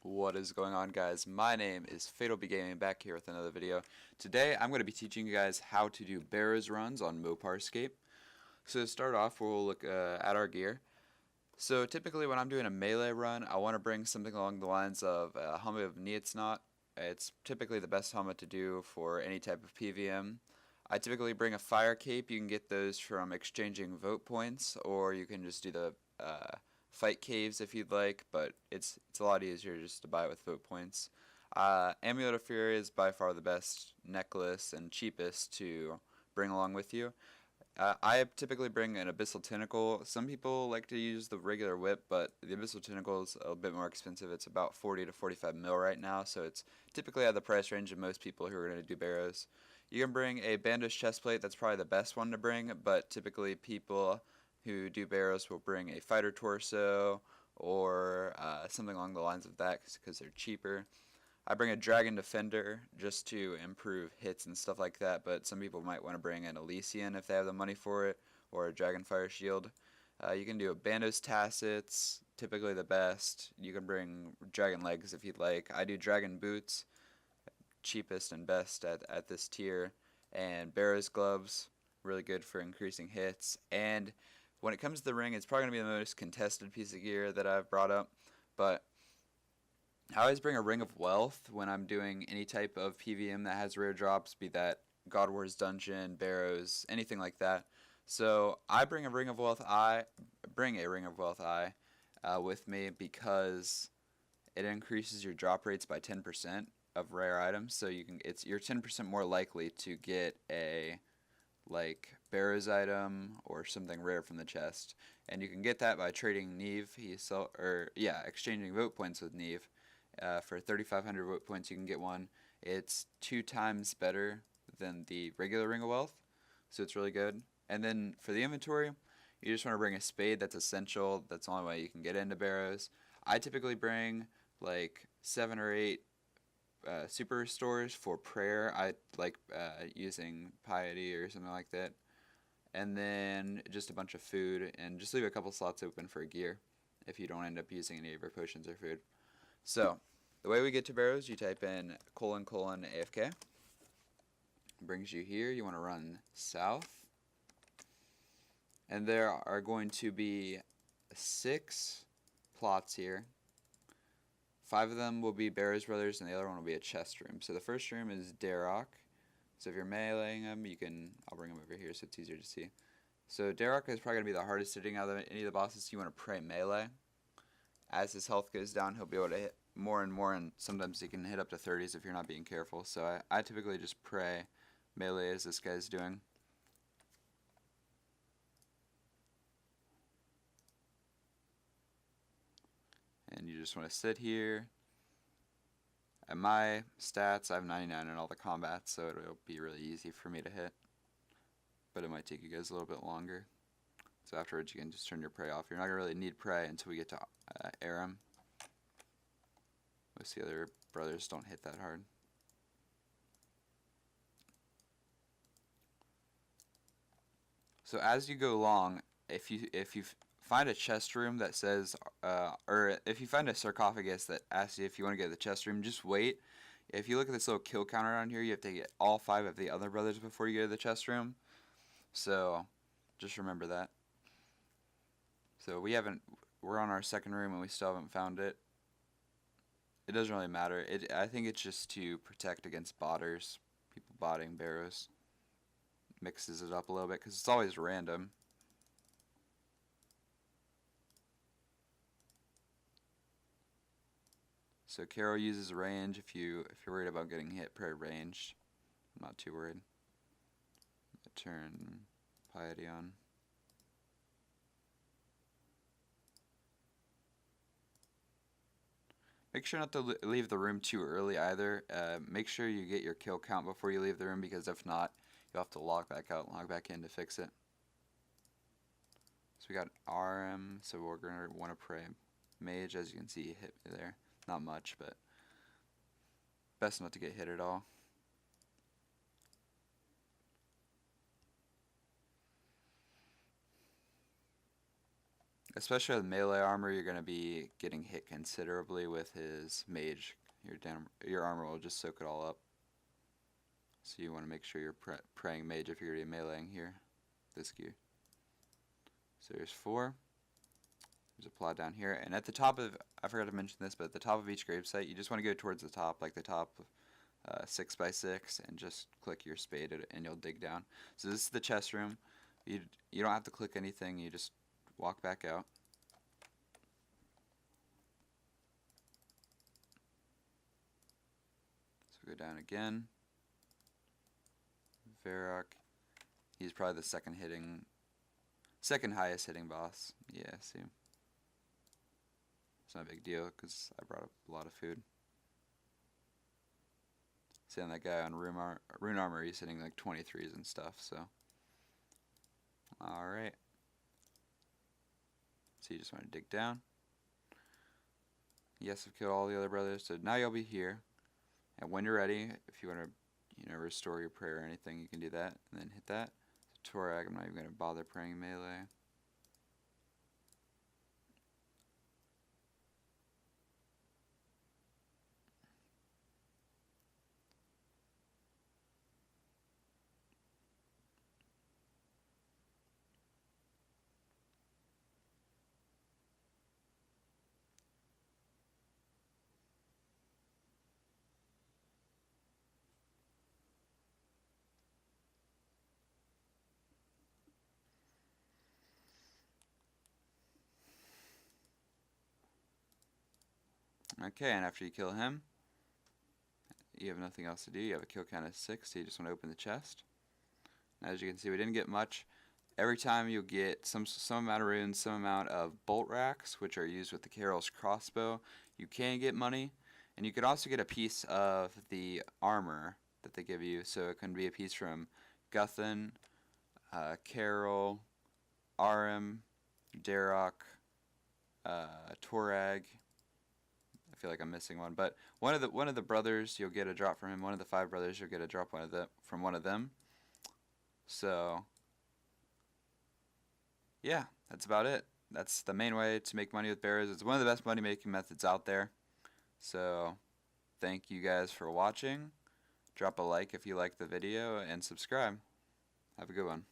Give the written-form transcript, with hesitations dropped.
What is going on, guys? My name is Fatal Be Gaming, back here with another video. Today I'm going to be teaching you guys how to do Barrows runs on Moparscape. So to start off, we'll look at our gear. So typically when I'm doing a melee run, I want to bring something along the lines of a helmet of Knot. It's typically the best helmet to do for any type of PVM. I typically bring a fire cape. You can get those from exchanging vote points, or you can just do the fight caves if you'd like, but it's a lot easier just to buy it with vote points. Amulet of Fury is by far the best necklace and cheapest to bring along with you. I typically bring an Abyssal Tentacle. Some people like to use the regular whip, but the Abyssal Tentacle is a bit more expensive. It's about 40 to 45 mil right now, so it's typically at the price range of most people who are going to do Barrows. You can bring a bandaged chestplate. That's probably the best one to bring, but typically people who do Barrows will bring a fighter torso or something along the lines of that because they're cheaper. I bring a Dragon Defender just to improve hits and stuff like that, but some people might want to bring an Elysian if they have the money for it, or a Dragonfire Shield. You can do a Bandos Tassets, typically the best. You can bring Dragon Legs if you'd like. I do Dragon Boots, cheapest and best at this tier, and Barrows Gloves, really good for increasing hits. And when it comes to the ring, it's probably going to be the most contested piece of gear that I've brought up, but I always bring a Ring of Wealth when I'm doing any type of PVM that has rare drops, be that God Wars Dungeon, Barrows, anything like that. So I bring a Ring of Wealth Eye with me because it increases your drop rates by 10% of rare items. So you're 10% more likely to get a Barrows item or something rare from the chest, and you can get that by trading Neve. Exchanging vote points with Neve. For 3,500 vote points, you can get one. It's 2 times better than the regular Ring of Wealth, so it's really good. And then for the inventory, you just want to bring a spade. That's essential. That's the only way you can get into Barrows. I typically bring like 7 or 8 super restores for prayer. I like using piety or something like that. And then just a bunch of food, and just leave a couple slots open for gear if you don't end up using any of your potions or food. So, the way we get to Barrows, you type in : AFK. Brings you here. You want to run south. And there are going to be 6 plots here. 5 of them will be Barrows Brothers, and the other one will be a chest room. So the first room is Darok. So if you're meleeing him, I'll bring him over here so it's easier to see. So Darok is probably going to be the hardest hitting out of any of the bosses. You want to pray melee. As his health goes down, he'll be able to hit more and more, and sometimes he can hit up to 30s if you're not being careful. So I typically just pray melee as this guy's doing. And you just want to sit here. At my stats, I have 99 in all the combats, so it'll be really easy for me to hit. But it might take you guys a little bit longer. So afterwards, you can just turn your prey off. You're not going to really need prey until we get to Aram. Most of the other brothers don't hit that hard. So as you go along, if you find a chest room that says, or if you find a sarcophagus that asks you if you want to get the chest room, just wait. If you look at this little kill counter around here, you have to get all 5 of the other brothers before you go to the chest room. So just remember that. So we're on our second room and we still haven't found it. It doesn't really matter. I think it's just to protect against botters, people botting Barrows. Mixes it up a little bit because it's always random. So Carol uses range if you're worried about getting hit per ranged. I'm not too worried. Turn piety on. Make sure not to leave the room too early either. Make sure you get your kill count before you leave the room, because if not, you'll have to log back out and log back in to fix it. So we got RM, so we're going to want to pray mage. As you can see, he hit me there. Not much, but best not to get hit at all. Especially with melee armor, you're going to be getting hit considerably with his mage. Your armor will just soak it all up. So you want to make sure you're praying mage if you're going to be meleeing here. This gear. So there's 4. There's a plot down here. And at the top of, I forgot to mention this, but at the top of each grave site, you just want to go towards the top, like the top 6x6, and just click your spade and you'll dig down. So this is the chest room. You don't have to click anything, you just walk back out. So go down again. Varrock. He's probably the second highest hitting boss. Yeah, see. It's not a big deal because I brought up a lot of food. See, on that guy on rune armor, he's hitting like 23s and stuff, so. Alright. So you just want to dig down. Yes, I've killed all the other brothers, so now you'll be here. And when you're ready, if you want to, restore your prayer or anything, you can do that, and then hit that. So Torag, I'm not even going to bother praying melee. Okay, and after you kill him, you have nothing else to do. You have a kill count of 6, so you just want to open the chest. And as you can see, we didn't get much. Every time you'll get some amount of runes, some amount of bolt racks, which are used with the Carol's crossbow. You can get money, and you can also get a piece of the armor that they give you. So it can be a piece from Guthan, Carol, Arim, Darok, Torag. I feel like I'm missing one, but one of the brothers you'll get a drop from him. One of the 5 brothers you'll get a drop from one of them. So yeah, that's about it. That's the main way to make money with Barrows. It's one of the best money making methods out there. So thank you guys for watching. Drop a like if you liked the video and subscribe. Have a good one.